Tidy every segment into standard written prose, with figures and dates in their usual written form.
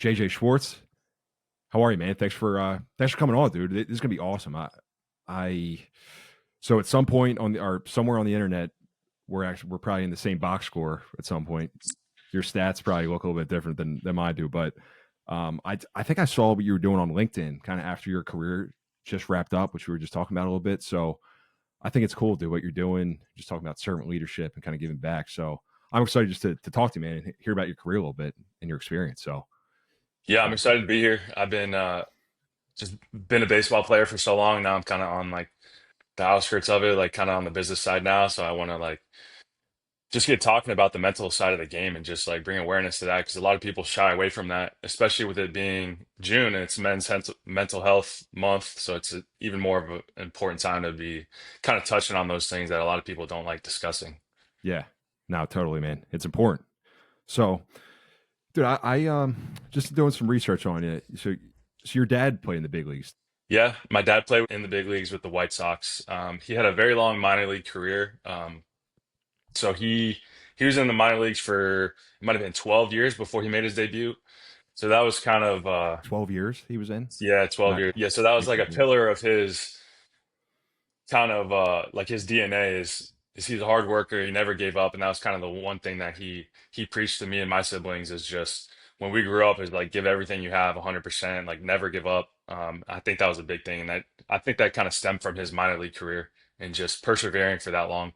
JJ Schwarz. How are you, man? Thanks for coming on, dude. This is gonna be awesome. I so at some point on the or somewhere on the internet, we're probably in the same box score at some point. Your stats probably look a little bit different than mine do, but I think I saw what you were doing on LinkedIn kind of after your career just wrapped up, which we were just talking about a little bit. So I think it's cool, dude, what you're doing, just talking about servant leadership and kind of giving back. So I'm excited just to talk to you, man, and hear about your career a little bit and your experience. So Yeah, I'm excited to be here. I've been just been a baseball player for so long. Now I'm kind of on like the outskirts of it, like kind of on the business side now. So I want to like just get talking about the mental side of the game and just like bring awareness to that because a lot of people shy away from that, especially with it being June and it's mental health month. So it's even more of an important time to be kind of touching on those things that a lot of people don't like discussing. yeah, no, totally, man. It's important. So, dude, I just doing some research on it. So your dad played in the big leagues. Yeah, my dad played in the big leagues with the White Sox. He had a very long minor league career. So he was in the minor leagues for it might have been 12 years before he made his debut. So that was kind of 12 years he was in. yeah, 12 Not years. Yeah, so that was like a 18 years. pillar of his kind of like his DNA is he's a hard worker. He never gave up, and that was kind of the one thing that he preached to me and my siblings is just when we grew up is like give everything you have 100%, like never give up. I think that was a big thing, and that I think that kind of stemmed from his minor league career and just persevering for that long.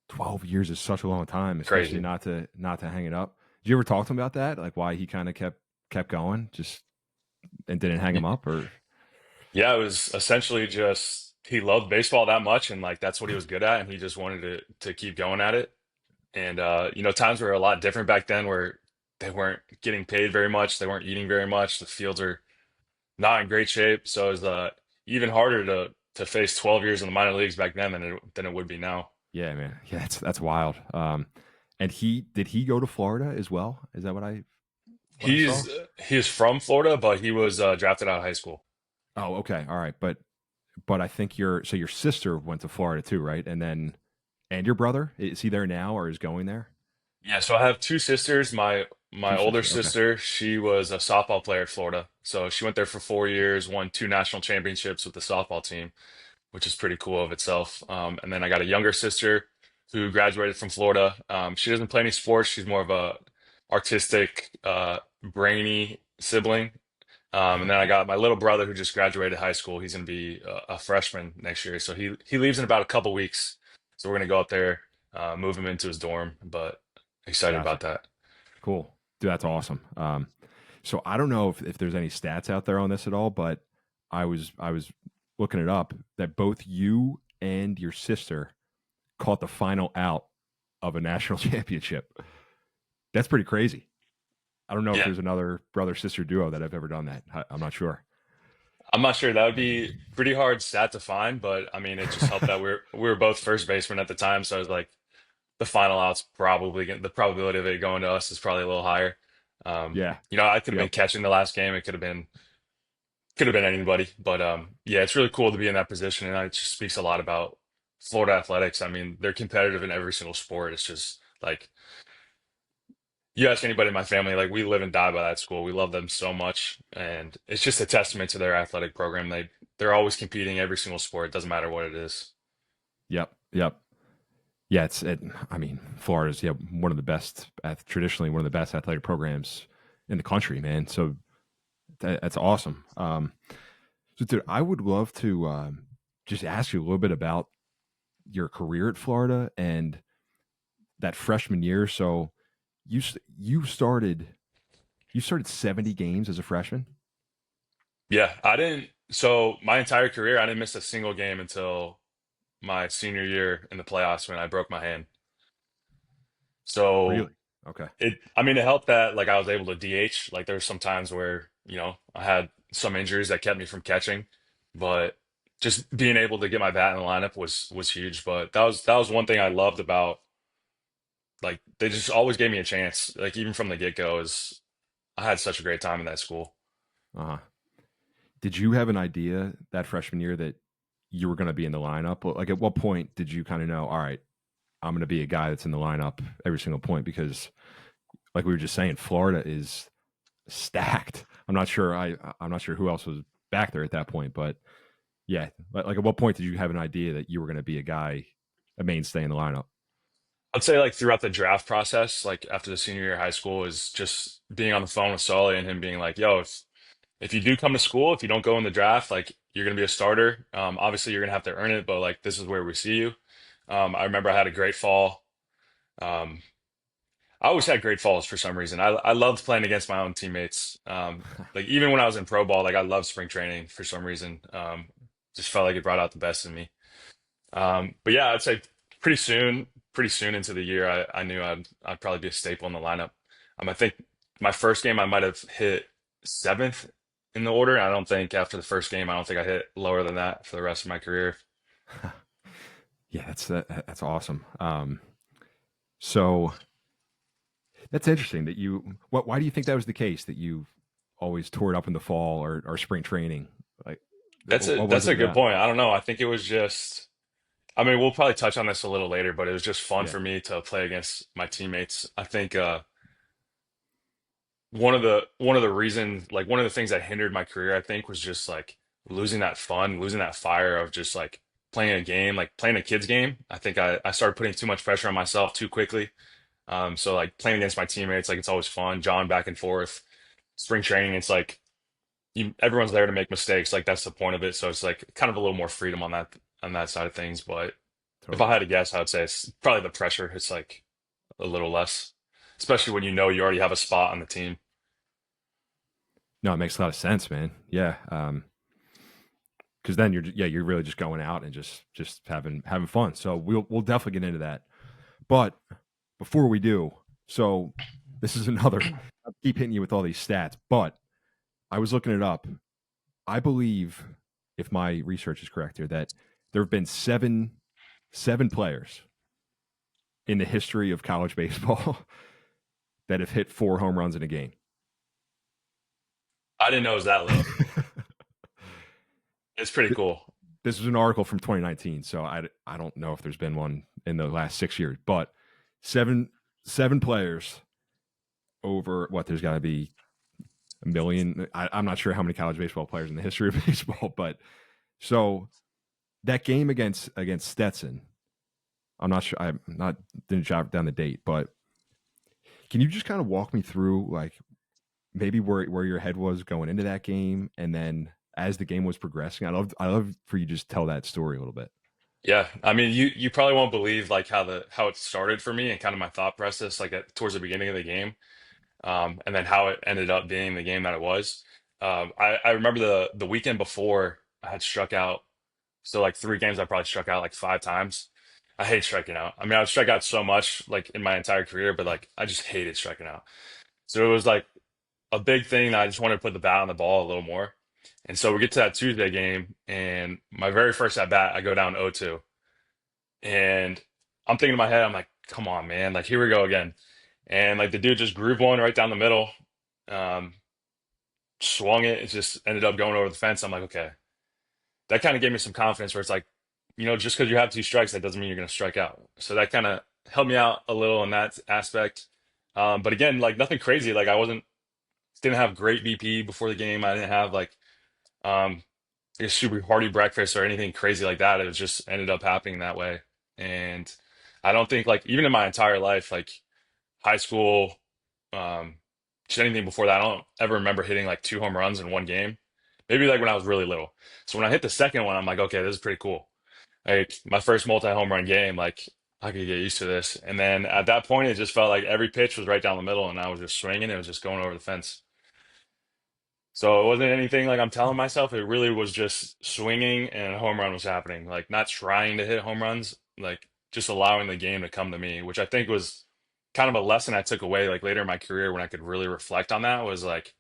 12 years is such a long time, especially Crazy. not to hang it up. Did you ever talk to him about that? Like why he kind of kept going, just and didn't hang him up, or Yeah, it was essentially just he loved baseball that much and like that's what he was good at and he just wanted to keep going at it. And times were a lot different back then where they weren't getting paid very much, they weren't eating very much, the fields are not in great shape. So it was even harder to face 12 years in the minor leagues back then than it would be now. yeah, man, yeah, that's wild. And he go to Florida as well? Is that what I saw? He's from Florida, but he was drafted out of high school. Oh, okay, all right, but I think your sister went to Florida too, right? And your brother, is he there now or is going there? Yeah, so I have two sisters. My Two older sisters. Okay, sister, she was a softball player at Florida. So she went there for 4 years, won two national championships with the softball team, which is pretty cool of itself. And then I got a younger sister who graduated from Florida. She doesn't play any sports. She's more of a artistic, brainy sibling. And then I got my little brother who just graduated high school. He's going to be a freshman next year. So he leaves in about a couple weeks. So we're going to go up there, move him into his dorm. But excited gotcha. about that. Cool, dude. That's awesome. So I don't know if there's any stats out there on this at all, but I was looking it up that both you and your sister caught the final out of a national championship. That's pretty crazy. I don't know if Yeah, there's another brother sister duo that have ever done that. I'm not sure. I'm not sure. That would be pretty hard stat to find, but I mean, it just helped that we were both first basemen at the time. So I was like, the final out's the probability of it going to us is probably a little higher. Yeah. I could have been Yep. catching the last game. It could have been anybody, but yeah, it's really cool to be in that position, and it just speaks a lot about Florida athletics. I mean, they're competitive in every single sport. It's just like you ask anybody in my family, like we live and die by that school. We love them so much, and it's just a testament to their athletic program. They're always competing every single sport. It doesn't matter what it is. Yep. Yep. Yeah. I mean, Florida's one of the best, traditionally one of the best athletic programs in the country, man. So that's awesome. So, dude, I would love to just ask you a little bit about your career at Florida and that freshman year. So, you s- you started 70 games as a freshman. Yeah, I didn't. So my entire career, I didn't miss a single game until my senior year in the playoffs when I broke my hand. So Really? Okay. I mean, it helped that like I was able to DH. Like there's some times where, I had some injuries that kept me from catching, but just being able to get my bat in the lineup was huge. But that was one thing I loved about like they just always gave me a chance. Like even from the get-go is I had such a great time in that school. Uh huh. Did you have an idea that freshman year that you were going to be in the lineup? Like, at what point did you kind of know? All right, I'm going to be a guy that's in the lineup every single point because, like we were just saying, Florida is stacked. I'm not sure who else was back there at that point, but yeah, like at what point did you have an idea that you were going to be a guy, a mainstay in the lineup? I'd say like throughout the draft process, like after the senior year of high school, is just being on the phone with Sully and him being like, "Yo, if you do come to school, if you don't go in the draft, like you're gonna be a starter. Obviously, you're gonna have to earn it, but like this is where we see you." I remember I had a great fall. Um, I always had great falls for some reason. I loved playing against my own teammates. Like even when I was in pro ball, like I loved spring training for some reason. Just felt like it brought out the best in me. But yeah, I'd say pretty soon into the year, I knew I'd probably be a staple in the lineup. I think my first game I might have hit seventh in the order. I don't think after the first game, I don't think I hit lower than that for the rest of my career. Yeah, that's awesome. So that's interesting that you. Why do you think that was the case that you always tore it up in the fall or spring training? Like, what was That's it a good about? point. I don't know. I think it was just. I mean, we'll probably touch on this a little later, but it was just fun Yeah, for me to play against my teammates. I think one of the reasons, like one of the things that hindered my career, I think, was just like losing that fun, losing that fire of just like playing a game, like playing a kid's game. I think I started putting too much pressure on myself too quickly. So like playing against my teammates, like it's always fun, jawing back and forth. Spring training, it's like everyone's there to make mistakes. Like that's the point of it. So it's like kind of a little more freedom on that side of things. But if I totally. had to guess, I would say it's probably the pressure. It's like a little less, especially when you know you already have a spot on the team. No, it makes a lot of sense, man. Yeah, because then you're really just going out and just having fun. So we'll definitely get into that. But before we do, so this is another. I keep hitting you with all these stats, but I was looking it up. I believe, if my research is correct here, that there have been seven players in the history of college baseball that have hit 4 home runs in a game. I didn't know it was that low. It's pretty cool. This was an article from 2019, so I don't know if there's been one in the last 6 years, but seven seven players over what there's got to be a million. I'm not sure how many college baseball players in the history of baseball, but so that game against Stetson, I'm not sure. I'm not didn't jot down the date, but can you just kind of walk me through like maybe where your head was going into that game, and then as the game was progressing? I love for you to just tell that story a little bit. Yeah, I mean, you probably won't believe like how it started for me and kind of my thought process like towards the beginning of the game, and then how it ended up being the game that it was. I remember the weekend before I had struck out. So like 3 games, I probably struck out like 5 times. I hate striking out. I mean, I've struck out so much like in my entire career, but like I just hated striking out. So it was like a big thing that I just wanted to put the bat on the ball a little more. And so we get to that Tuesday game, and my very first at bat, I go down 0-2. And I'm thinking in my head, I'm like, come on, man. Like, here we go again. And like the dude just grooved one right down the middle, um, swung it. It just ended up going over the fence. I'm like, okay. That kind of gave me some confidence where it's like, just because you have 2 strikes, that doesn't mean you're going to strike out. So that kind of helped me out a little in that aspect. But again, like nothing crazy. Like I didn't have great BP before the game. I didn't have like um, a super hearty breakfast or anything crazy like that. It was just ended up happening that way. And I don't think like even in my entire life, like high school, um, just anything before that, I don't ever remember hitting like 2 home runs in one game. Maybe like when I was really little. So when I hit the second one, I'm like, okay, this is pretty cool. Like my first multi-home run game, like I could get used to this. And then at that point, it just felt like every pitch was right down the middle, and I was just swinging. It was just going over the fence. So it wasn't anything like I'm telling myself. It really was just swinging, and a home run was happening. Like not trying to hit home runs, like just allowing the game to come to me, which I think was kind of a lesson I took away. Like later in my career, when I could really reflect on that, was like,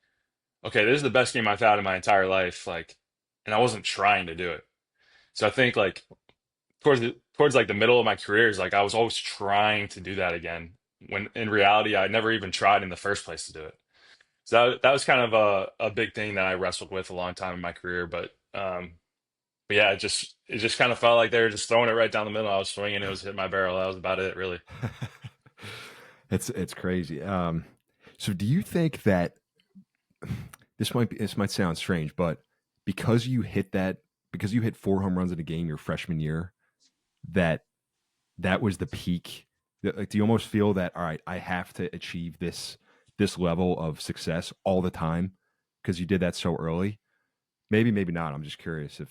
okay, this is the best game I've had in my entire life. Like, and I wasn't trying to do it. So I think like towards like the middle of my career is like I was always trying to do that again when in reality I never even tried in the first place to do it. So that was kind of a big thing that I wrestled with a long time in my career. But yeah, it just kind of felt like they were just throwing it right down the middle. I was swinging, it was hitting my barrel. That was about it, really. It's crazy. So do you think that this might sound strange, but because you hit that because you hit 4 home runs in a game your freshman year, that that was the peak. Like, do you almost feel that all right, I have to achieve this level of success all the time because you did that so early? Maybe, maybe not. I'm just curious if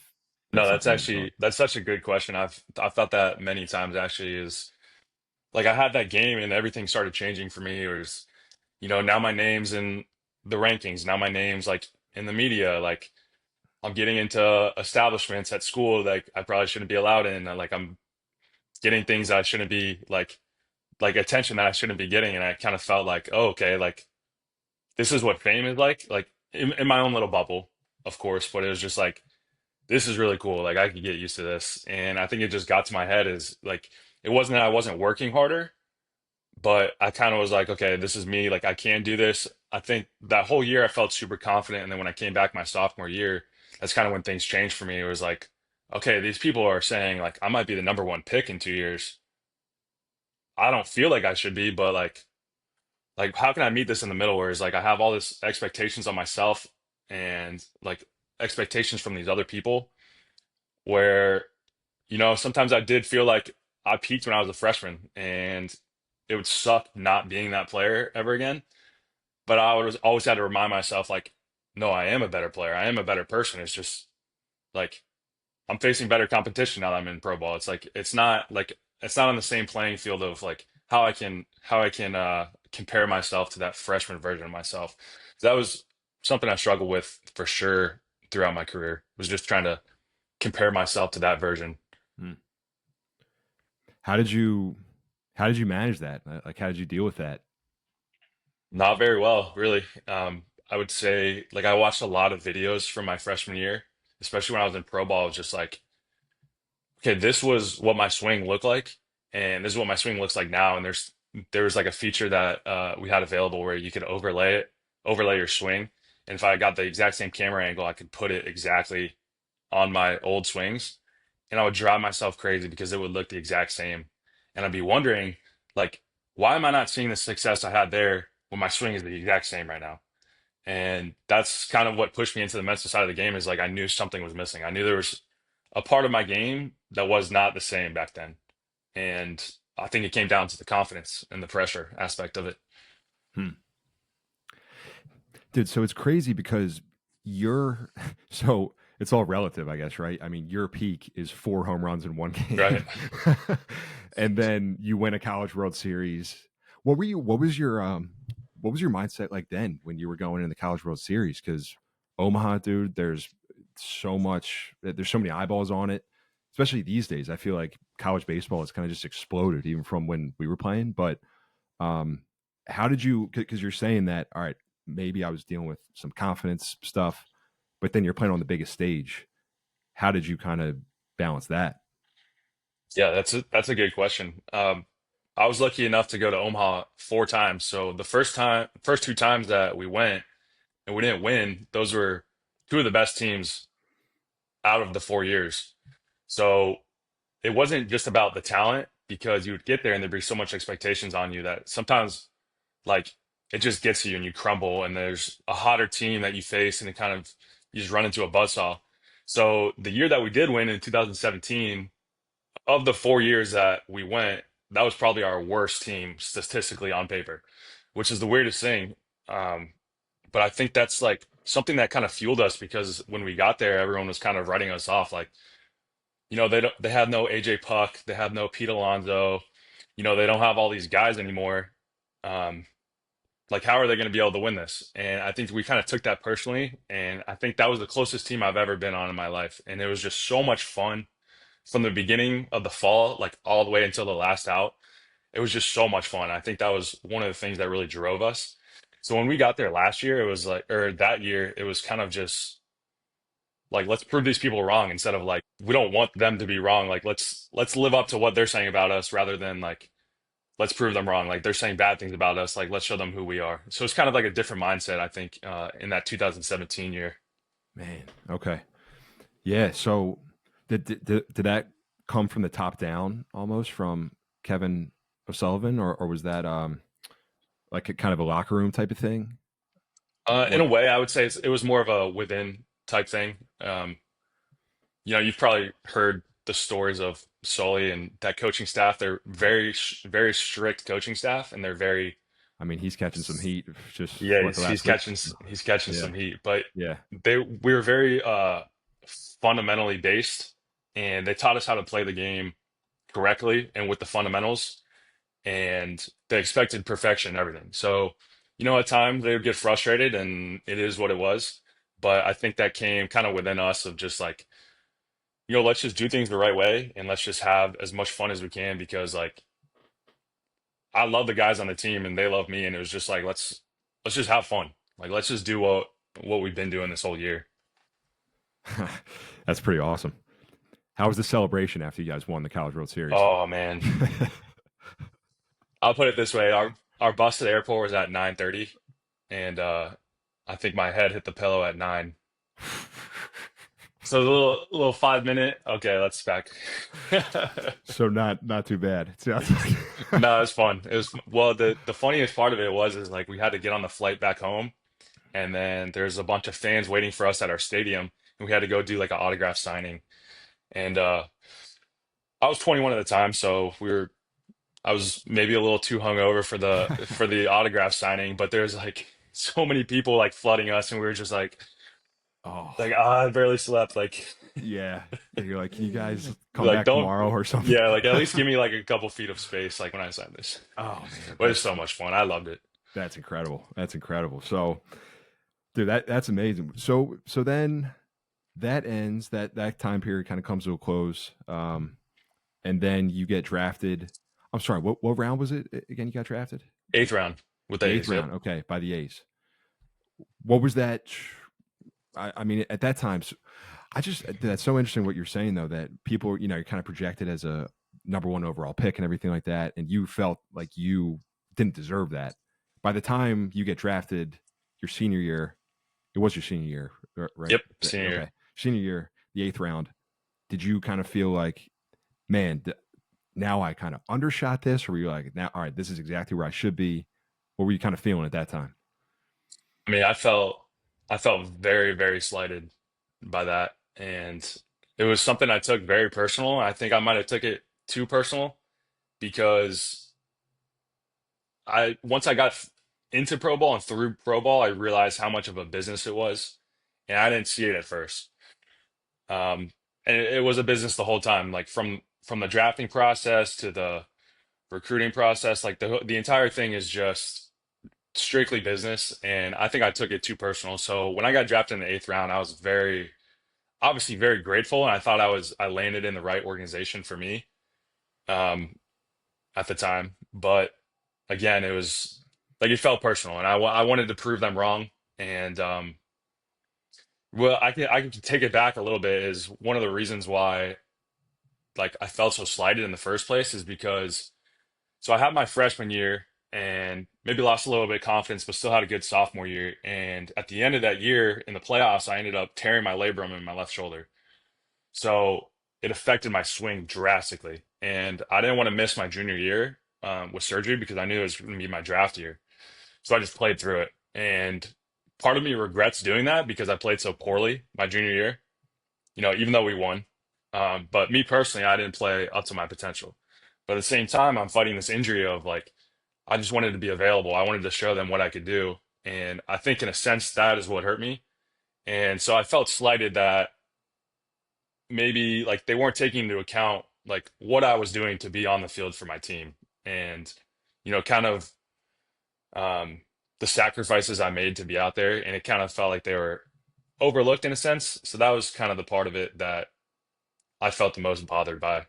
No, that's something you ever thought. that's such a good question. I've thought that many times actually. Is like I had that game and everything started changing for me. It was, now my name's in the rankings. Now my name's like in the media. Like I'm getting into establishments at school like I probably shouldn't be allowed in. And, like I'm getting things that I shouldn't be like attention that I shouldn't be getting. And I kind of felt like, oh, okay, like this is what fame is like in my own little bubble, of course. But it was just like this is really cool. Like I could get used to this. And I think it just got to my head is like it wasn't that I wasn't working harder, but I kind of was like, okay, this is me. Like I can do this. I think that whole year I felt super confident. And then when I came back my sophomore year, that's kind of when things changed for me. It was like, okay, these people are saying like I might be the number one pick in 2 years. I don't feel like I should be, but like how can I meet this in the middle where it's like I have all this expectations on myself and like expectations from these other people where sometimes I did feel like I peaked when I was a freshman and it would suck not being that player ever again. But I was always had to remind myself, like, no, I am a better player. I am a better person. It's just like I'm facing better competition now that I'm in pro ball. It's like it's not on the same playing field of like how I can compare myself to that freshman version of myself. So that was something I struggled with for sure throughout my career, was just trying to compare myself to that version. Hmm. How did you how did you manage that? Like, how did you deal with that? Not very well, really. I would say like I watched a lot of videos from my freshman year, especially when I was in pro ball. I was just like, okay, this was what my swing looked like, and this is what my swing looks like now. And there was like a feature that we had available where you could overlay your swing. And if I got the exact same camera angle, I could put it exactly on my old swings, and I would drive myself crazy because it would look the exact same. And I'd be wondering, like, why am I not seeing the success I had there when my swing is the exact same right now? And that's kind of what pushed me into the mental side of the game is like I knew something was missing. I knew there was a part of my game that was not the same back then. And I think it came down to the confidence and the pressure aspect of it. Hmm. Dude, so it's crazy because you're so it's all relative, I guess, right? I mean, your peak is 4 home runs in one Right. game. And then you win a college world series. What was your mindset like then when you were going in the college world series? Because Omaha, dude, there's so many eyeballs on it, especially these days. I feel like college baseball has kind of just exploded even from when we were playing. But um, how did you? Because you're saying that, all right, maybe I was dealing with some confidence stuff, but then you're playing on the biggest stage. How did you kind of balance that? Yeah, that's a good question. I was lucky enough to go to Omaha 4 times. So the first 2 times that we went and we didn't win, those were two of the best teams out of the 4 years. So it wasn't just about the talent because you would get there and there'd be so much expectations on you that sometimes like it just gets to you and you crumble and there's a hotter team that you face and it kind of you just run into a buzzsaw. So the year that we did win in 2017, of the 4 years that we went, that was probably our worst team statistically on paper, which is the weirdest thing. Um, but I think that's like something that kind of fueled us because when we got there, everyone was kind of writing us off like, they have no AJ Puck, they have no Pete Alonso, they don't have all these guys anymore. Um, like how are they going to be able to win this? And I think we kind of took that personally, and I think that was the closest team I've ever been on in my life, and it was just so much fun from the beginning of the fall, like all the way until the last out. It was just so much fun. I think that was one of the things that really drove us. So when we got there last year, it was like, or that year, it was kind of just like let's prove these people wrong instead of like we don't want them to be wrong. Like let's live up to what they're saying about us rather than like let's prove them wrong. Like they're saying bad things about us. Like let's show them who we are. So it's kind of like a different mindset, I think, in that 2017 year. Man, okay. Yeah. So did that come from the top down almost from Kevin O'Sullivan, or was that like a kind of a locker room type of thing? In What? a way, I would say it was more of a within type thing. You've probably heard the stories of Sully and that coaching staff. They're very strict coaching staff, and they're very I mean, he's catching some heat. Just yeah. what, the He's last week? he's catching Yeah, some heat, but yeah. we were very fundamentally based, and they taught us how to play the game correctly and with the fundamentals, and they expected perfection and everything. So, at times they would get frustrated, and it is what it was. But I think that came kind of within us of just like, let's just do things the right way and let's just have as much fun as we can because like I love the guys on the team and they love me and it was just like let's just have fun. Like let's just do what we've been doing this whole year. That's pretty awesome. How was the celebration after you guys won the College World Series? Oh man. I'll put it this way. Our bus to the airport was at 9:30 and I think my head hit the pillow at 9. So a little 5 minute. Okay, let's back. So not too bad. It sounds like. No, it was fun. It was well, the funniest part of it was is like we had to get on the flight back home, and then there's a bunch of fans waiting for us at our stadium, and we had to go do like an autograph signing. And I was 21 at the time, so I was maybe a little too hungover for the autograph signing, but there's like so many people like flooding us, and we were just Oh, I barely slept. Like yeah. And you're like, can you guys come like back don't tomorrow or something? yeah, like at least give me like a couple feet of space, like when I sign this. Oh man, But it's so much fun. I loved it. that's incredible. That's incredible. So, dude, that's amazing. So then that ends. That time period kind of comes to a close. And then you get drafted. I'm sorry. What round was it again? You got drafted. Eighth round with the The eighth A's. Yep. round. Okay, by the A's. What was that? I mean, at that time, that's so interesting what you're saying though. That people, you're kind of projected as a number one overall pick and everything like that, and you felt like you didn't deserve that. By the time you get drafted, your senior year, it was your senior year, right? Yep. Senior year. Okay, senior year, the eighth round. Did you kind of feel like, man, now I kind of undershot this, or were you like, now, all right, this is exactly where I should be? What were you kind of feeling at that time? I mean, I felt very, very slighted by that. And it was something I took very personal. I think I might have took it too personal because I once I got into pro ball and through pro ball, I realized how much of a business it was. And I didn't see it at first. And it was a business the whole time, like from the drafting process to the recruiting process, like the entire thing is just strictly business, and I think I took it too personal. So when I got drafted in the eighth round, I was obviously very grateful, and I thought I landed in the right organization for me um, at the time. But again, it was like it felt personal, and I wanted to prove them wrong. And well, I can take it back a little bit. Is one of the reasons why like I felt so slighted in the first place is because so I had my freshman year and maybe lost a little bit of confidence, but still had a good sophomore year. And at the end of that year in the playoffs, I ended up tearing my labrum in my left shoulder. So it affected my swing drastically. And I didn't want to miss my junior year with surgery because I knew it was going to be my draft year. So I just played through it. And part of me regrets doing that because I played so poorly my junior year, even though we won. But me personally, I didn't play up to my potential. But at the same time, I'm fighting this injury of like, I just wanted to be available. I wanted to show them what I could do. And I think in a sense that is what hurt me. And so I felt slighted that maybe like they weren't taking into account like what I was doing to be on the field for my team and kind of um the sacrifices I made to be out there and it kind of felt like they were overlooked in a sense. So that was kind of the part of it that I felt the most bothered by,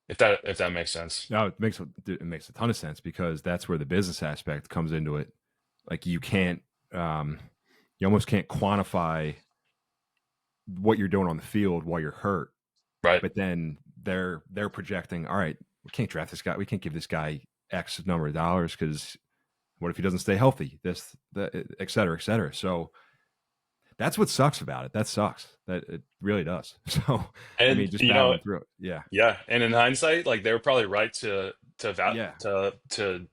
if that makes sense. No, it makes a ton of sense because that's where the business aspect comes into it. Like you almost can't quantify what you're doing on the field while you're hurt, Right. but then they're projecting, all right, we can't draft this guy, we can't give this guy X number of dollars because what if he doesn't stay healthy? This, that, et cetera, et cetera. So that's what sucks about it. That sucks. That it really does. So I mean, And just battling through it. Yeah, yeah, and in hindsight, like they were probably right to yeah, to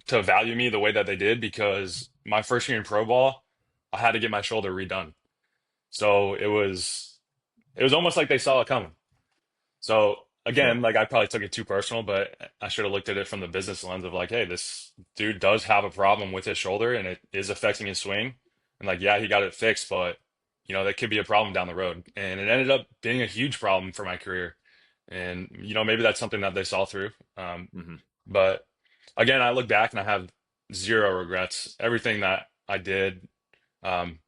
to value me the way that they did because my first year in pro ball, I had to get my shoulder redone. So it was almost like they saw it coming. So Sure. again, like I probably took it too personal, but I should have looked at it from the business lens of like, hey, this dude does have a problem with his shoulder and it is affecting his swing. And like, yeah, he got it fixed, but that could be a problem down the road. And it ended up being a huge problem for my career. And maybe that's something that they saw through. Hmm. But again, I look back and I have zero regrets. Everything that I did, um,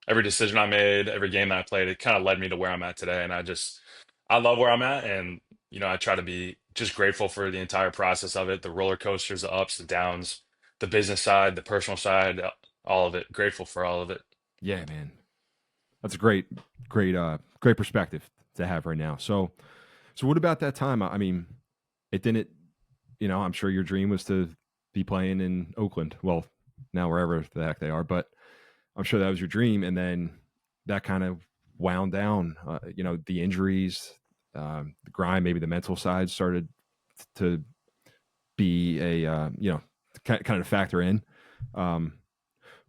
every decision I made, every game that I played, it kind of led me to where I'm at today. And I love where I'm at. And, I try to be just grateful for the entire process of it, the roller coasters, the ups, the downs, the business side, the personal side, all of it. Grateful for all of it. Yeah, man. That's a great perspective to have right now. So what about that time? I mean, it didn't, I'm sure your dream was to be playing in Oakland. Well, now wherever the heck they are, but I'm sure that was your dream. And then that kind of wound down, the injuries, the grind, maybe the mental side started to be kind of factor in. Um,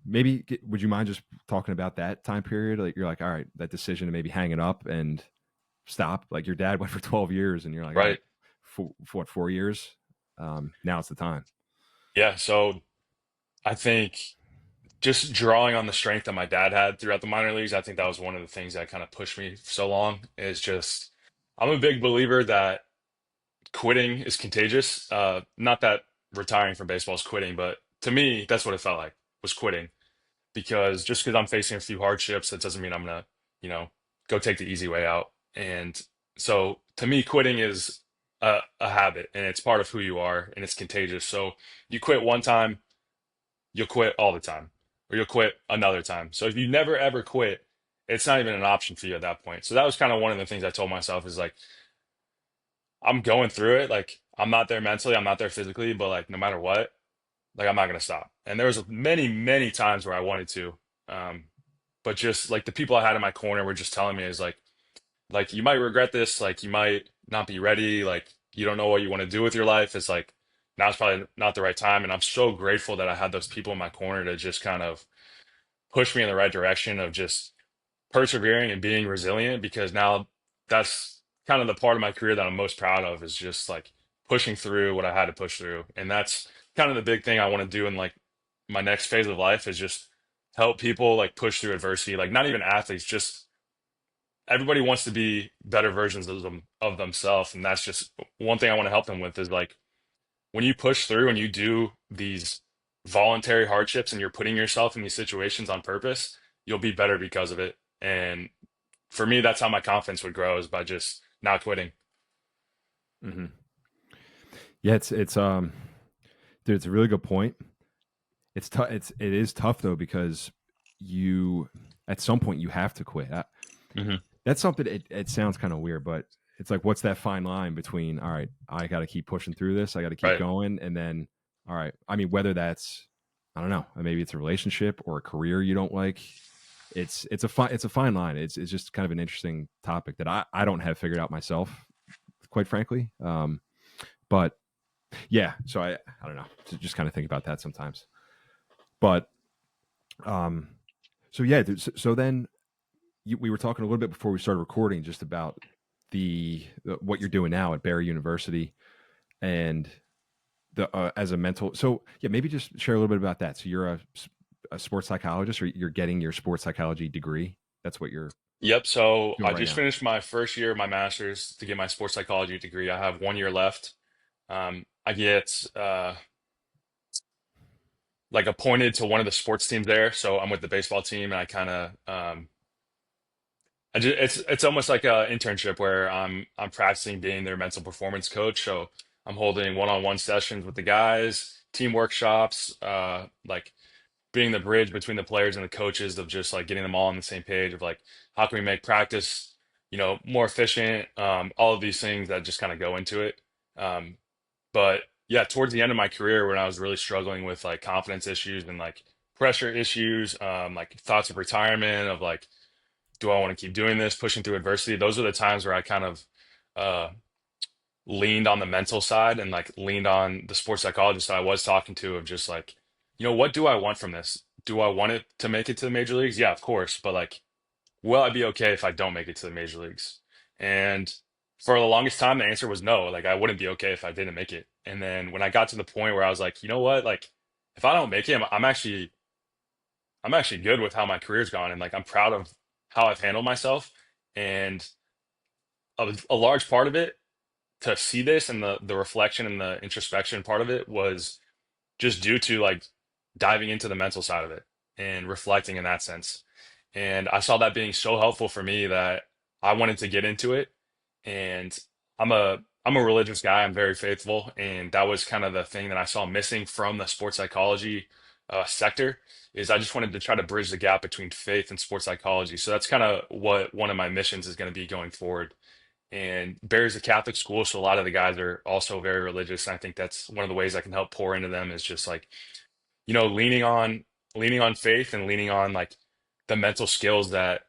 maybe would you mind just talking about that time period? Like you're like, all right, that decision to maybe hang it up and stop. Like your dad went for 12 years, and you're like, all right, Right. for what, 4 years? Now it's the time. Yeah. So I think just drawing on the strength that my dad had throughout the minor leagues, I think that was one of the things that kind of pushed me so long is just, I'm a big believer that quitting is contagious. Not that retiring from baseball is quitting, but to me, that's what it felt like was quitting. Because just because I'm facing a few hardships, that doesn't mean I'm gonna, you know, go take the easy way out. And so to me, quitting is a habit and it's part of who you are and it's contagious. So you quit one time, you'll quit all the time, or you'll quit another time. So if you never ever quit, it's not even an option for you at that point. So that was kind of one of the things I told myself is like, I'm going through it. Like I'm not there mentally, I'm not there physically, but like no matter what, like I'm not gonna stop. And there was many, many times where I wanted to, um, but just like the people I had in my corner were just telling me is like you might regret this, like you might not be ready, like you don't know what you want to do with your life. It's like now's probably not the right time. And I'm so grateful that I had those people in my corner to just kind of push me in the right direction of just persevering and being resilient because now that's kind of the part of my career that I'm most proud of is just like pushing through what I had to push through. And that's kind of the big thing I want to do in like my next phase of life is just help people like push through adversity. Like not even athletes, just everybody wants to be better versions of themselves. And that's just one thing I want to help them with is like when you push through and you do these voluntary hardships and you're putting yourself in these situations on purpose, you'll be better because of it. And for me, that's how my confidence would grow is by just not quitting. Hmm. Yeah, it's dude, it's a really good point. It's tough. It is tough though because you at some point you have to quit. Hmm. That's something. It sounds kind of weird, but it's like what's that fine line between all right, I got to keep pushing through this, I got to keep Right. going, and then all right. I mean, whether that's I don't know, maybe it's a relationship or a career you don't like. It's a fine line. It's just kind of an interesting topic that I don't have figured out myself, quite frankly. But yeah, so I don't know. Just kind of think about that sometimes. But um, so yeah, dude, so then we were talking a little bit before we started recording just about the what you're doing now at Barry University and the as a mental. So yeah, maybe just share a little bit about that. So you're a sports psychologist, or you're getting your sports psychology degree. That's what you're Yep. So doing I right just now. finished my first year of my master's to get my sports psychology degree. I have 1 year left. I get like appointed to one of the sports teams there. So I'm with the baseball team and I kind of I just, it's almost like a internship where I'm practicing being their mental performance coach. So I'm holding one-on-one sessions with the guys, team workshops, like being the bridge between the players and the coaches of just like getting them all on the same page of like how can we make practice, more efficient, all of these things that just kind of go into it. Um, but yeah, towards the end of my career when I was really struggling with like confidence issues and like pressure issues, like thoughts of retirement of like do I want to keep doing this, pushing through adversity? Those are the times where I kind of uh, leaned on the mental side and like leaned on the sports psychologist that I was talking to of just like, what do I want from this? Do I want it to make it to the major leagues? Yeah, of course. But like, will I be okay if I don't make it to the major leagues? And for the longest time, the answer was no. Like, I wouldn't be okay if I didn't make it. And then when I got to the point where I was like, you know what? Like, if I don't make it, I'm actually good with how my career's gone, and like I'm proud of how I've handled myself. And a large part of it to see this and the reflection and the introspection part of it was just due to like diving into the mental side of it and reflecting in that sense. And I saw that being so helpful for me that I wanted to get into it. And I'm a religious guy. I'm very faithful, and that was kind of the thing that I saw missing from the sports psychology sector. Is I just wanted to try to bridge the gap between faith and sports psychology. So that's kind of what one of my missions is going to be going forward. And Barry's a Catholic school, so a lot of the guys are also very religious. And I think that's one of the ways I can help pour into them is just like, leaning on faith and leaning on like the mental skills that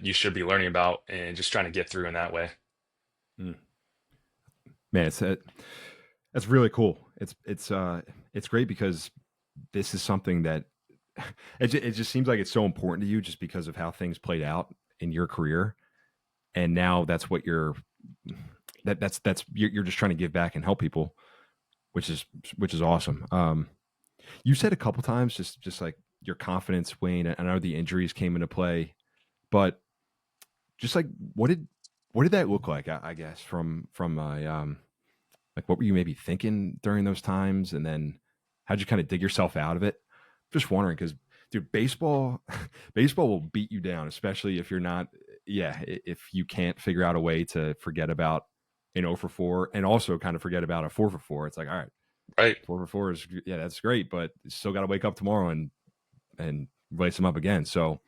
you should be learning about and just trying to get through in that way. Mm. Man, that's really cool. It's great because this is something that it just seems like it's so important to you just because of how things played out in your career, and now that's what you're just trying to give back and help people, which is awesome. You said a couple times just like your confidence, Wayne. I know the injuries came into play, but just like what did that look like? I guess from a like what were you maybe thinking during those times, and then how'd you kind of dig yourself out of it? Just wondering because dude, baseball baseball will beat you down, especially if you're not. Yeah, if you can't figure out a way to forget about an 0 for 4 and also kind of forget about a 4 for 4. It's like, all right, Right. 4 for 4 is yeah, that's great, but you still got to wake up tomorrow and lace them up again. So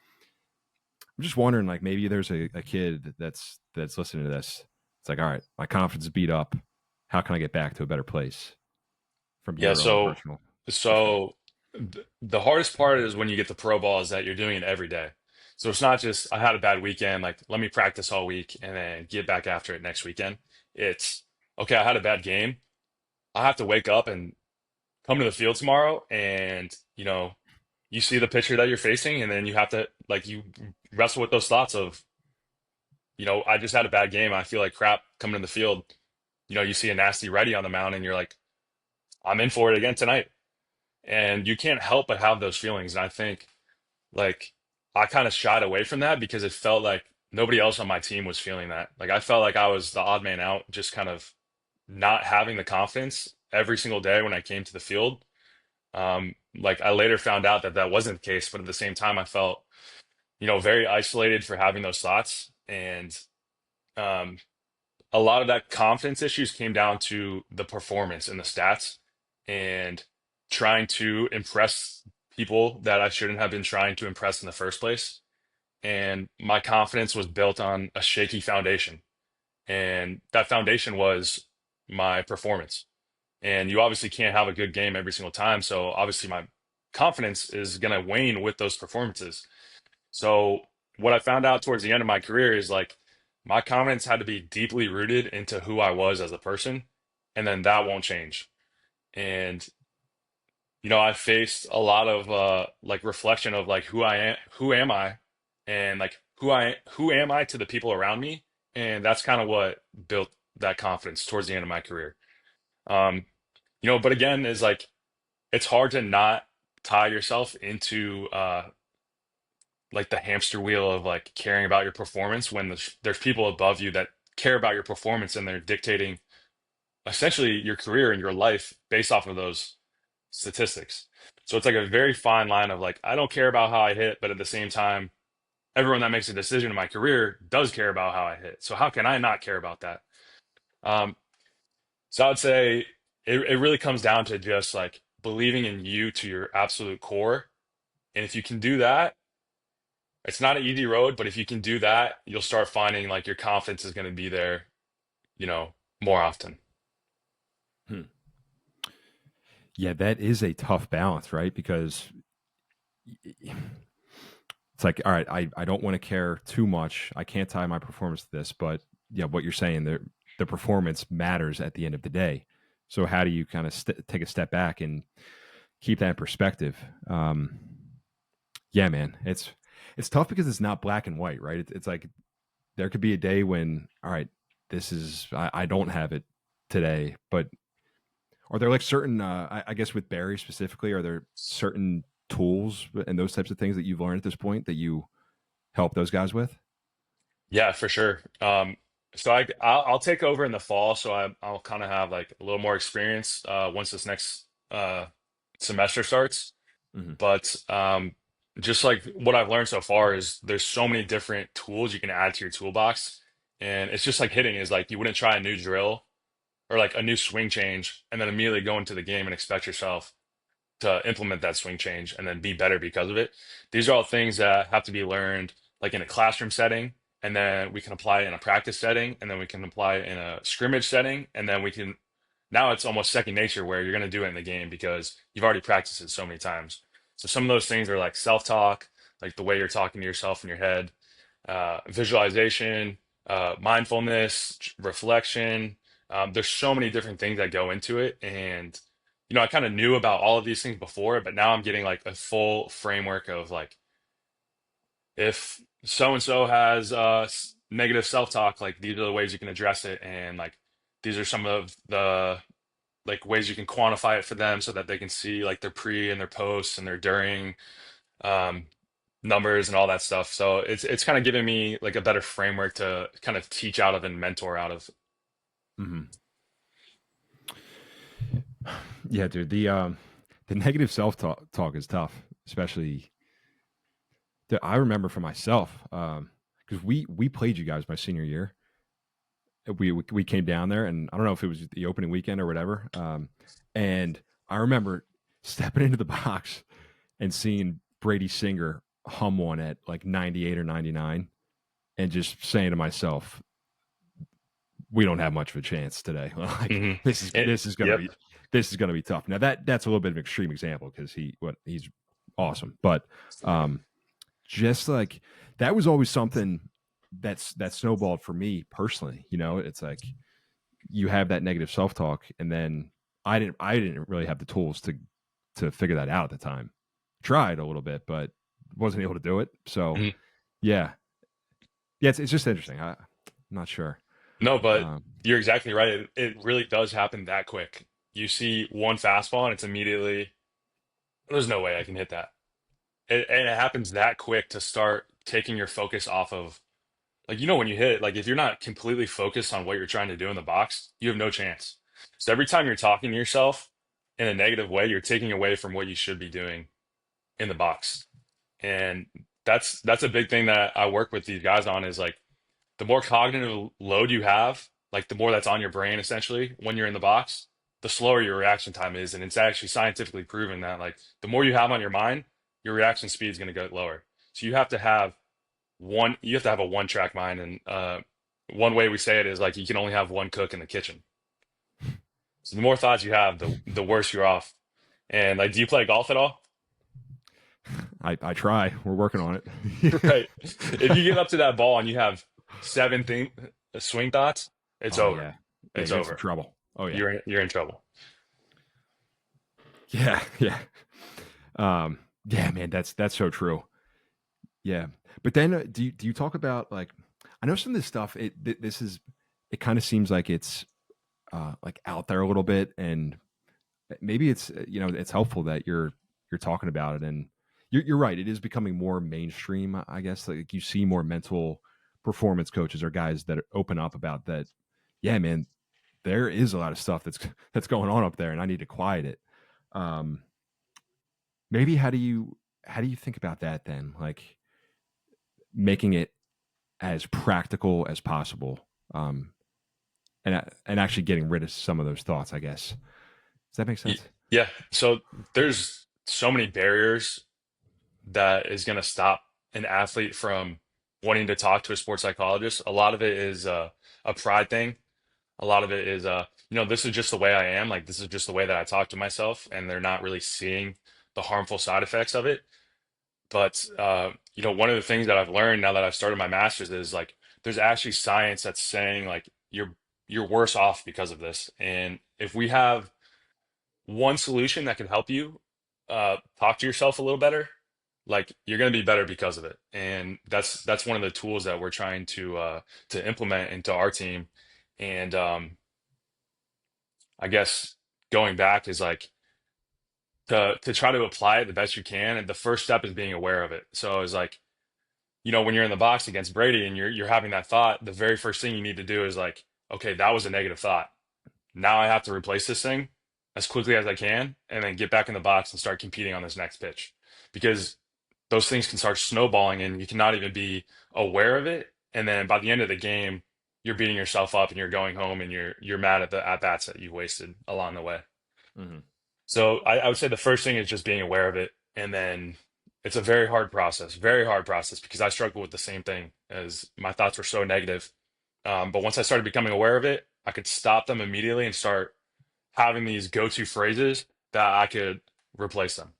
I'm just wondering, like maybe there's a kid that's listening to this. It's like, all right, my confidence is beat up. How can I get back to a better place from Yeah. your own So, personal perspective? so the hardest part is when you get the pro ball is that you're doing it every day. So it's not just I had a bad weekend, like let me practice all week and then get back after it next weekend. It's okay, I had a bad game. I have to wake up and come to the field tomorrow and you see the pitcher that you're facing and then you have to like you wrestle with those thoughts of I just had a bad game, I feel like crap coming to the field. You see a nasty righty on the mound and you're like, I'm in for it again tonight. And you can't help but have those feelings. And I think like I kind of shied away from that because it felt like nobody else on my team was feeling that. Like I felt like I was the odd man out, just kind of not having the confidence every single day when I came to the field. Like I later found out that that wasn't the case, but at the same time, I felt, very isolated for having those thoughts. And um, a lot of that confidence issues came down to the performance and the stats and trying to impress people that I shouldn't have been trying to impress in the first place. And my confidence was built on a shaky foundation. And that foundation was my performance. And you obviously can't have a good game every single time. So obviously my confidence is going to wane with those performances. So what I found out towards the end of my career is like my confidence had to be deeply rooted into who I was as a person, and then that won't change. And I faced a lot of like reflection of like who am I, and like who am I to the people around me, and that's kind of what built that confidence towards the end of my career. Um, but again, is like it's hard to not tie yourself into like the hamster wheel of like caring about your performance when there's people above you that care about your performance and they're dictating essentially your career and your life based off of those statistics. So it's like a very fine line of like I don't care about how I hit, but at the same time, everyone that makes a decision in my career does care about how I hit. So how can I not care about that? Um, so I would say it really comes down to just like believing in you to your absolute core. And if you can do that, it's not an easy road, but if you can do that, you'll start finding like your confidence is going to be there, you know, more often. Hmm. Yeah, that is a tough balance, right? Because it's like, all right, I don't want to care too much. I can't tie my performance to this, but yeah, what you're saying, there the performance matters at the end of the day. So how do you kind of take a step back and keep that in perspective? Yeah, man, it's tough because it's not black and white, right? It's like there could be a day when, all right, this is I don't have it today, but are there like certain I guess with Barry specifically, are there certain tools and those types of things that you've learned at this point that you help those guys with? Yeah, for sure. So I'll take over in the fall, so I'll kind of have like a little more experience once this next semester starts. Hmm. But just like what I've learned so far is there's so many different tools you can add to your toolbox, and it's just like hitting is like you wouldn't try a new drill or like a new swing change and then immediately go into the game and expect yourself to implement that swing change and then be better because of it. These are all things that have to be learned like in a classroom setting, and then we can apply it in a practice setting, and then we can apply it in a scrimmage setting, and then we can now it's almost second nature where you're going to do it in the game because you've already practiced it so many times. So some of those things are like self-talk, like the way you're talking to yourself in your head, visualization, mindfulness, reflection. There's so many different things that go into it, and I kind of knew about all of these things before, but now I'm getting like a full framework of like if so and so has negative self-talk, like these are the ways you can address it, and like these are some of the like ways you can quantify it for them so that they can see like their pre and their posts and their during um, numbers and all that stuff. So it's kind of giving me like a better framework to kind of teach out of and mentor out of. Hmm. Yeah, dude. The negative self talk is tough, especially. I remember for myself because we played you guys my senior year. We came down there, and I don't know if it was the opening weekend or whatever. And I remember stepping into the box and seeing Brady Singer hum one at like 98 or 99, and just saying to myself, we don't have much of a chance today. Like Hmm. this is this is gonna Yep. be this is gonna be tough. Now that's a little bit of an extreme example because he's awesome, but just like that was always something that snowballed for me personally. It's like you have that negative self talk, and then I didn't really have the tools to figure that out at the time. Tried a little bit, but wasn't able to do it. So Mhm. yeah, yeah, it's just interesting. I'm not sure. No, but Um, you're exactly right. It really does happen that quick. You see one fastball and it's immediately, there's no way I can hit that. And it happens that quick to start taking your focus off of, like, when you hit it, like, if you're not completely focused on what you're trying to do in the box, you have no chance. So every time you're talking to yourself in a negative way, you're taking away from what you should be doing in the box. And that's a big thing that I work with these guys on is like, the more cognitive load you have, like the more that's on your brain essentially when you're in the box, the slower your reaction time is. And it's actually scientifically proven that like the more you have on your mind, your reaction speed is going to go lower. So you have to have a one track mind. And one way we say it is like you can only have one cook in the kitchen. So the more thoughts you have, the worse you're off. And like, do you play golf at all? I try. We're working on it. Right. If you get up to that ball and you have seven swing thoughts, it's Oh over. yeah, yeah. It's You're in some over. trouble. Oh yeah, You're in trouble. yeah, yeah. Yeah, man. That's so true. Yeah, but then do you talk about like I know some of this stuff. This is it kind of seems like it's like out there a little bit, and maybe it's it's helpful that you're talking about it, and you're right. It is becoming more mainstream, I guess. Like you see more mental performance coaches or guys that open up about that. Yeah, man, there is a lot of stuff that's going on up there, and I need to quiet it. Um, maybe how do you think about that then? Like making it as practical as possible, um, and actually getting rid of some of those thoughts. I guess does that make Y- sense? Yeah. So there's so many barriers that is going to stop an athlete from wanting to talk to a sports psychologist. A lot of it is a pride thing. A lot of it is, this is just the way I am. Like, this is just the way that I talk to myself. And they're not really seeing the harmful side effects of it. But, one of the things that I've learned now that I've started my master's is like, there's actually science that's saying like you're worse off because of this. And if we have one solution that can help you talk to yourself a little better, like you're going to be better because of it. And that's one of the tools that we're trying to implement into our team. And I guess going back is like to try to apply it the best you can. And the first step is being aware of it. So it's like, when you're in the box against Brady and you're having that thought, the very first thing you need to do is like, okay, that was a negative thought. Now I have to replace this thing as quickly as I can and then get back in the box and start competing on this next pitch. Because those things can start snowballing and you cannot even be aware of it. And then by the end of the game, you're beating yourself up and you're going home and you're mad at the at bats that you wasted along the way. Hmm. So I would say the first thing is just being aware of it. And then it's a very hard process because I struggle with the same thing as my thoughts were so negative. But once I started becoming aware of it, I could stop them immediately and start having these go-to phrases that I could replace them.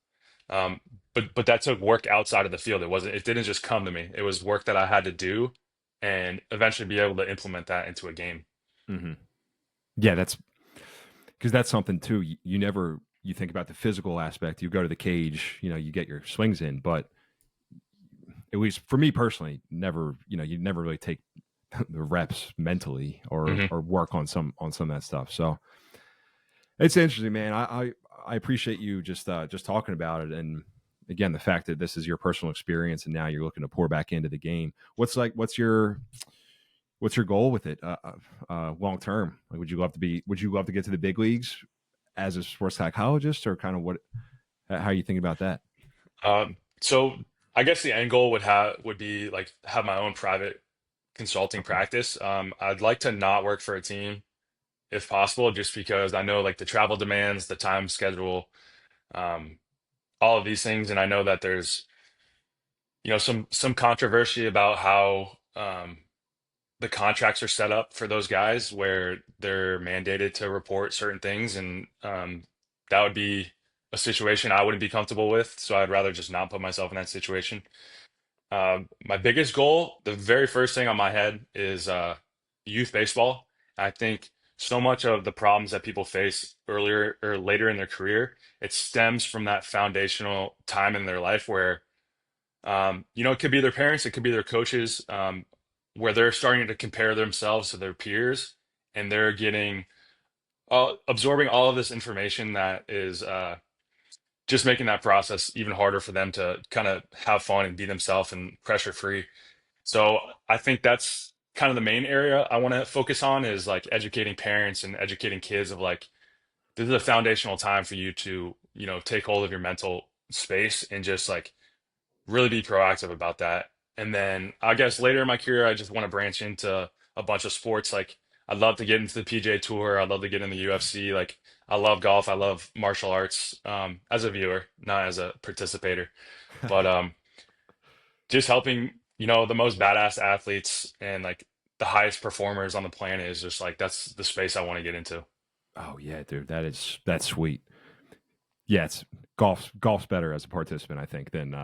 Um, but that took work outside of the field. It didn't just come to me. It was work that I had to do and eventually be able to implement that into a game. Hmm. Yeah, that's because that's something too. You never you think about the physical aspect. You go to the cage, you get your swings in, but at least for me personally, never you never really take the reps mentally or Hmm. work on some of that stuff. So it's interesting, man. I appreciate you just talking about it, and again, the fact that this is your personal experience, and now you're looking to pour back into the game. What's your goal with it long term? Like, would you love to get to the big leagues as a sports psychologist, or kind of how are you thinking about that? So I guess the end goal would be like have my own private consulting Okay. practice. I'd like to not work for a team if possible, just because I know like the travel demands, the time schedule, um, all of these things, and I know that there's some controversy about how the contracts are set up for those guys where they're mandated to report certain things, and that would be a situation I wouldn't be comfortable with. So I'd rather just not put myself in that situation. My biggest goal, the very first thing on my head is youth baseball. I think so much of the problems that people face earlier or later in their career, it stems from that foundational time in their life where, it could be their parents, it could be their coaches, where they're starting to compare themselves to their peers and they're getting, absorbing all of this information that is just making that process even harder for them to kind of have fun and be themselves and pressure free. So I think that's kind of the main area I want to focus on is like educating parents and educating kids of like this is a foundational time for you to, take hold of your mental space and just like really be proactive about that. And then I guess later in my career, I just want to branch into a bunch of sports. Like I'd love to get into the PJ Tour. I'd love to get in the UFC. Like I love golf. I love martial arts as a viewer, not as a participator. But just helping, the most badass athletes and like the highest performers on the planet is just like that's the space I want to get into. Oh yeah, dude, that's sweet. Yeah, it's golf's better as a participant, I think, than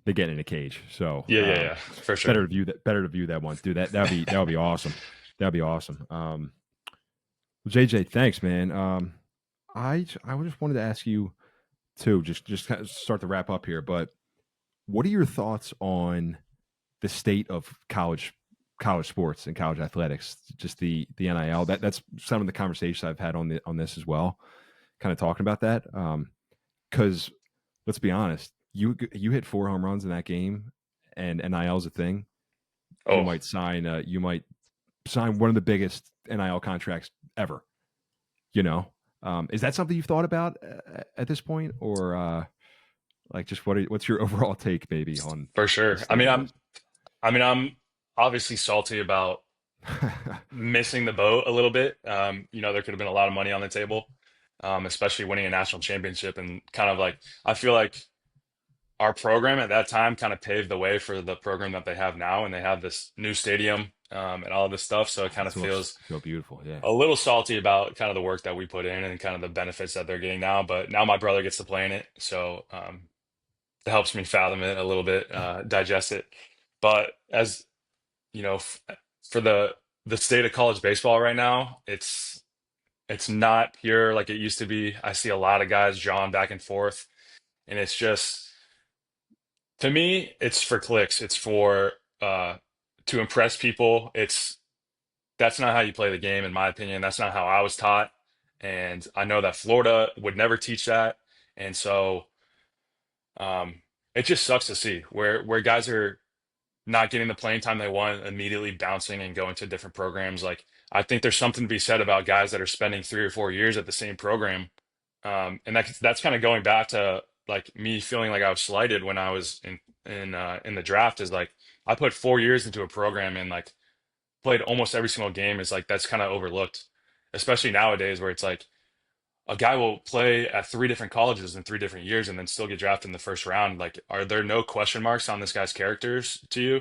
getting in a cage. So Yeah, yeah, yeah, for sure. better to view that once. Dude, that would be awesome. That'd be awesome. Well, JJ, thanks, man. I just wanted to ask you too, just kind of start to wrap up here, but what are your thoughts on the state of college sports and college athletics? Just the NIL. That's some of the conversations I've had on this as well. Kind of talking about that. Because let's be honest, you hit 4 home runs in that game, and NIL is a thing. Oh, You might sign one of the biggest NIL contracts ever. You know, is that something you've thought about at this point, or like just what's your overall take maybe on for the sure. I state mean, of I'm those? I mean, I'm obviously salty about missing the boat a little bit. There could have been a lot of money on the table, especially winning a national championship and kind of like I feel like our program at that time kind of paved the way for the program that they have now, and they have this new stadium and all of this stuff. So it kind of It looks feels so beautiful. Yeah. a little salty about kind of the work that we put in and kind of the benefits that they're getting now. But now my brother gets to play in it, so it helps me fathom it a little bit, digest it. But as you know, for the the state of college baseball right now, it's not pure like it used to be. I see a lot of guys jawing back and forth, and it's just to me, it's for clicks. It's for uh to impress people. It's that's not how you play the game, in my opinion. That's not how I was taught. And I know that Florida would never teach that. And so um it just sucks to see where guys are not getting the playing time they want, immediately bouncing and going to different programs. Like I think there's something to be said about guys that are spending 3 or 4 years at the same program. And that's kind of going back to like me feeling like I was slighted when I was in the draft is like I put 4 years into a program and like played almost every single game is like that's kind of overlooked, especially nowadays where it's like a guy will play at three different colleges in 3 different years and then still get drafted in the first round. Like, are there no question marks on this guy's characters to you?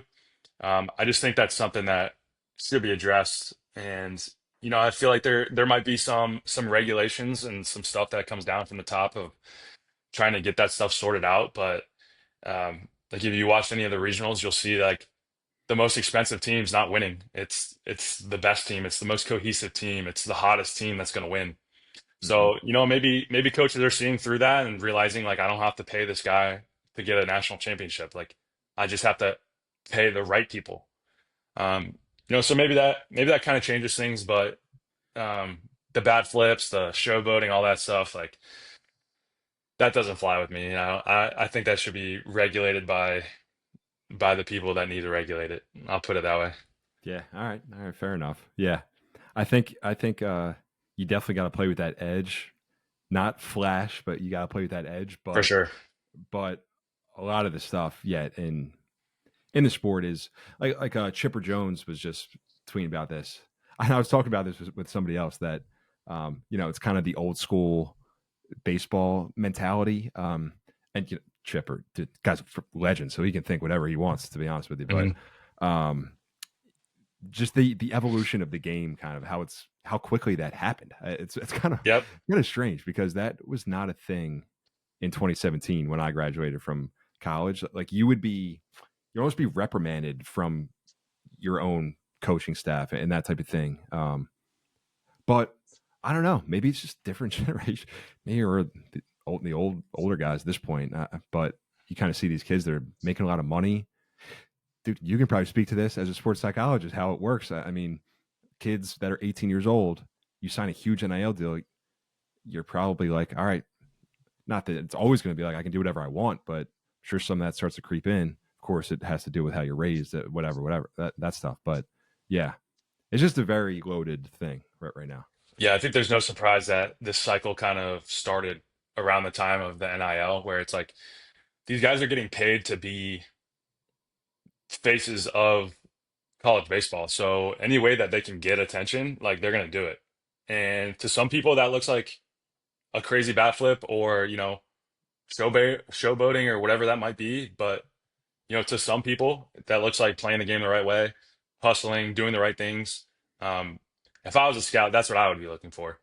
I just think that's something that should be addressed. And I feel like there might be some regulations and some stuff that comes down from the top of trying to get that stuff sorted out. But like if you watch any of the regionals, you'll see like the most expensive team's not winning. It's the best team. It's the most cohesive team. It's the hottest team that's going to win. Hmm. So, maybe coaches are seeing through that and realizing like I don't have to pay this guy to get a national championship. Like I just have to pay the right people. So maybe that kind of changes things, but um the bad flips, the showboating, all that stuff, like that doesn't fly with me. I think that should be regulated by the people that need to regulate it. I'll put it that way. Yeah. All right. Fair enough. Yeah. I think you definitely got to play with that edge, not flash, but you got to play with that edge. For sure. But a lot of the stuff, yeah, in the sport is like Chipper Jones was just tweeting about this. I was talking about this with somebody else that it's kind of the old school baseball mentality. And Chipper, guy's a legend, so he can think whatever he wants. To be honest with you, but Hmm. um, just the evolution of the game, kind of how quickly that happened. It's Yep. kind of strange because that was not a thing in 2017 when I graduated from college. Like you almost be reprimanded from your own coaching staff and that type of thing. But I don't know. Maybe it's just different generation. Maybe or the older guys at this point. But you kind of see these kids that are making a lot of money. Dude, you can probably speak to this as a sports psychologist how it works. I mean, kids that are 18 years old, you sign a huge NIL deal. You're probably like, all right, not that it's always going to be like I can do whatever I want, but I'm sure some of that starts to creep in. Of course, it has to do with how you're raised, whatever that stuff. But yeah, it's just a very loaded thing right now. Yeah, I think there's no surprise that this cycle kind of started around the time of the NIL, where it's like these guys are getting paid to be faces of college baseball. So any way that they can get attention, like they're gonna do it. And to some people, that looks like a crazy bat flip or showboating or whatever that might be. But to some people, that looks like playing the game the right way, hustling, doing the right things. Um, if I was a scout, that's what I would be looking for.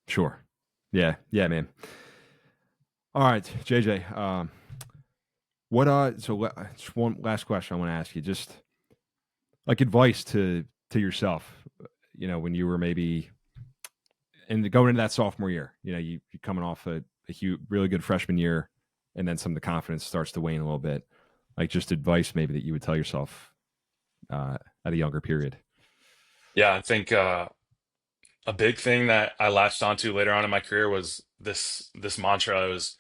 Sure. Yeah, man. All right, JJ. What just one last question I want to ask you. Just like advice to yourself. When you were maybe going into that sophomore year. You're coming off a huge, really good freshman year, and then some of the confidence starts to wane a little bit. Like just advice maybe that you would tell yourself at a younger period. Yeah, I think a big thing that I latched onto later on in my career was this mantra. It was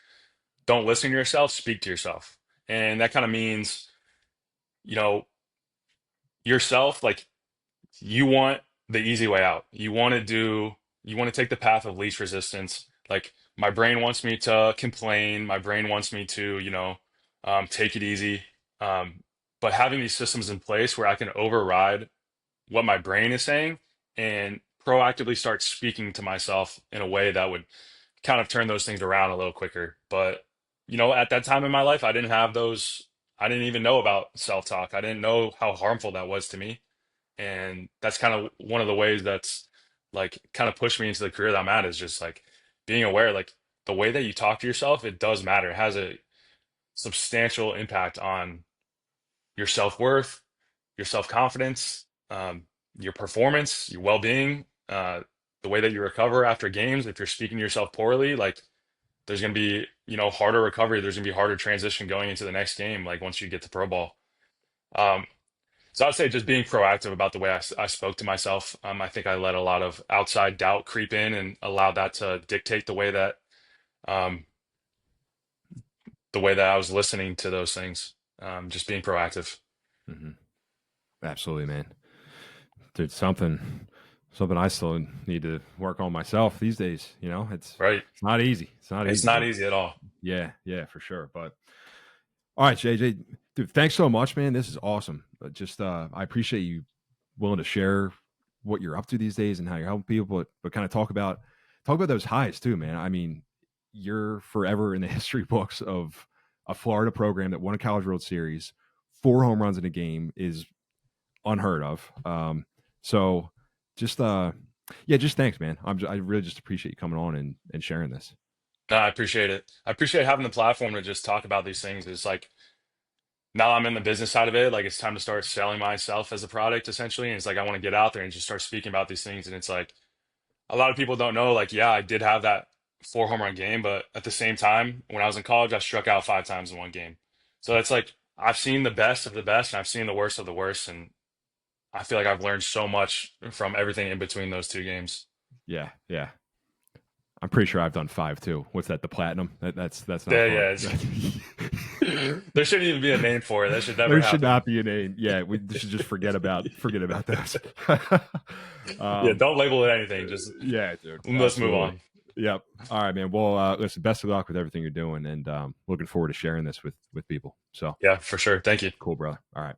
don't listen to yourself, speak to yourself. And that kind of means, you know, yourself, like you want the easy way out. You want to take the path of least resistance. Like my brain wants me to complain. My brain wants me to, take it easy. Um, but having these systems in place where I can override what my brain is saying and proactively start speaking to myself in a way that would kind of turn those things around a little quicker. But, at that time in my life, I didn't have those. I didn't even know about self-talk. I didn't know how harmful that was to me. And that's kind of one of the ways that's like kind of pushed me into the career that I'm at is just like being aware, like the way that you talk to yourself, it does matter. It has a substantial impact on your self-worth, your self-confidence. your performance, your well-being, the way that you recover after games. If you're speaking to yourself poorly, like there's going to be, harder recovery. There's going to be harder transition going into the next game, like once you get to pro ball. Um, so I'd say just being proactive about the way I spoke to myself. I think I let a lot of outside doubt creep in and allowed that to dictate um, the way that I was listening to those things. Just being proactive. Hmm. Absolutely, man. Dude, something I still need to work on myself these days. Right. It's not easy. It's not It's easy, not but easy at all. yeah, for sure. But all right, JJ, dude, thanks so much, man. This is awesome. Just I appreciate you willing to share what you're up to these days and how you're helping people, but kind of talk about those highs too, man. I mean, you're forever in the history books of a Florida program that won a College World Series. 4 home runs in a game is unheard of. So just just thanks, man. I really just appreciate you coming on and sharing this. No, I appreciate it. I appreciate having the platform to just talk about these things. It's like now I'm in the business side of it. Like it's time to start selling myself as a product essentially. And it's like I want to get out there and just start speaking about these things. And it's like a lot of people don't know, like, yeah, I did have that 4 home run game, but at the same time, when I was in college, I struck out 5 times in one game. So it's like I've seen the best of the best and I've seen the worst of the worst. And I feel like I've learned so much from everything in between those two games. Yeah. I'm pretty sure I've done 5 too. What's that? The platinum? That's not Yeah, fun. yeah. There shouldn't even be a name for it. That should never There should happen. not be a name. Yeah, we should just forget about those. Yeah, um, don't label it anything. Just yeah, dude. let's move Absolutely. on. Yep. All right, man. Well, listen, best of luck with everything you're doing, and looking forward to sharing this with people. So Yeah, for sure. Thank you. cool, brother. All right.